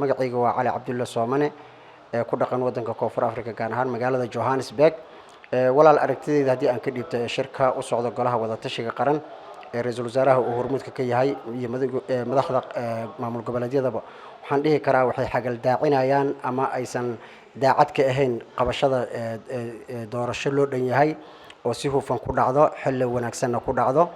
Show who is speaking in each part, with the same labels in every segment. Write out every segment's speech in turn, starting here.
Speaker 1: magacayga waa Cali Cabdulla Soomane ee ku dhaqan wadanka Koonfur Afrika gaar ahaan magaalada Johannesburg walaal aragtidayda hadii aan ka dhibto shirka u socdo golaha wada tashiga qaran ee ra'iisul wasaaraha uu hormuudka ka yahay iyo madaxda maamul goboleedyadaba waxaan dhihi karaa waxay xagal daacinayaan ama aysan daacad ka ahayn qabashada doorasho loo dhan yahay oo si hufan ku dhacdo xilli wanaagsan ku dhacdo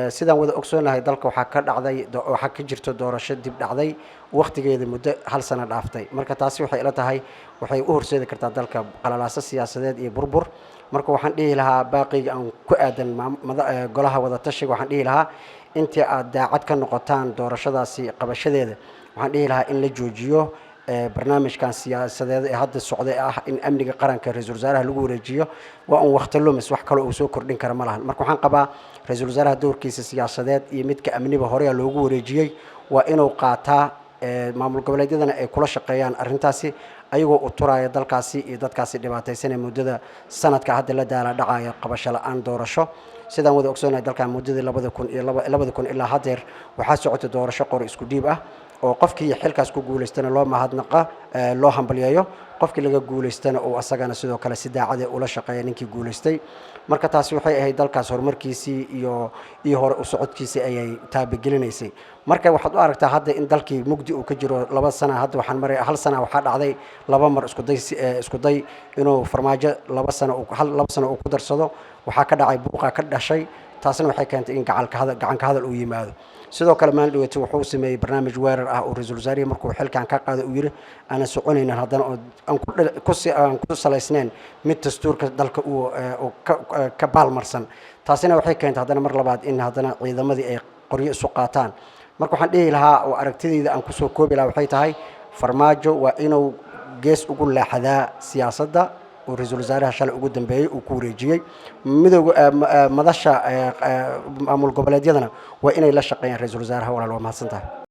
Speaker 1: sidaan wada ogsoonahay dalka waxa ka jirto doorasho dib dhacday waqtigeeda muddo hal sano dhaaftay marka taasi waxay ila tahay waxay u horseedi kartaa dalka qalalaasa siyaasadeed iyo burbur marka waxaan dhihi lahaa baaqiga aan ku aadan golaha wada tashiga waxaan dhihi lahaa intii aad daacad ka noqotaan doorashadaasi qabashadeeda waxaan dhihi lahaa in la joojiyo barnaamijkan siyaasadeed ee hadda socday in amniga qaranka ra'iisul wasaaraha lagu wareejiyo waa un waqti lumis wax kale oo soo kordhin kara ma lahan marka waxaan qabaa ra'iisul wasaaraha doorkiisa siyaasadeed iyo midka amniga hore loogu wareejiyay waa inuu qaataa maamul goboleedyadana ay kula shaqeeyaan arintaasi ayagoo u turaya dalkaasi iyo dadkaasi dhibaataysan muddada sanadka hadda la daala dhacaya qabasho la'aan doorasho sidaan wada ogsoonahay dalka muddada 2000 ilaa hadeer waxa socota doorasho qor isku dhiib ah oo qofkii xilkaas ku guuleystana loo mahadnaqa loo hambalyeeyo qofkii laga guuleystana oo asagana sidoo kale si daacad ah ula shaqeeyo ninkii guuleystay marka taasi waxay ahayd dalkaas horumarkiisii iyo hore u socodkiisii ayay taabagelinaysay marka waxaad u aragtaa hadda in dalkii mugdi uu ka jiro 2 sano hadda waxaan maray hal sano waxa dhacday 2 mar isku day inuu farmaajo 2 sano uu ku darsado waxa ka dhacay buuqa ka dhashay taasina waxay keentay in gacan ka hadal uu yimaado sidoo kale maan dhawaato wuxuu sameeyay barnaamij weerar ah oo ra'iisul wasaaraha markuu xilkan ka qaado uu yiri ana soconayna haddana aan ku salaysneen mid dastuurka dalka uu ka baalmarsan taasina waxay keentay haddana mar labaad in haddana ciidamadii ay qoryo isu qaataan marka waxaan dhihi lahaa oo aragtidayda aan ku soo koobi lahaa waxay tahay farmaajo waa inuu gees ugu laaxadaa siyaasadda oo ra'iisul wasaaraha shalay ugu dambeeyay uu ku wareejiyay midowga madasha maamul goboleedyadana waa inay la shaqeeyaan ra'iisul wasaaraha walaal waa mahadsantahay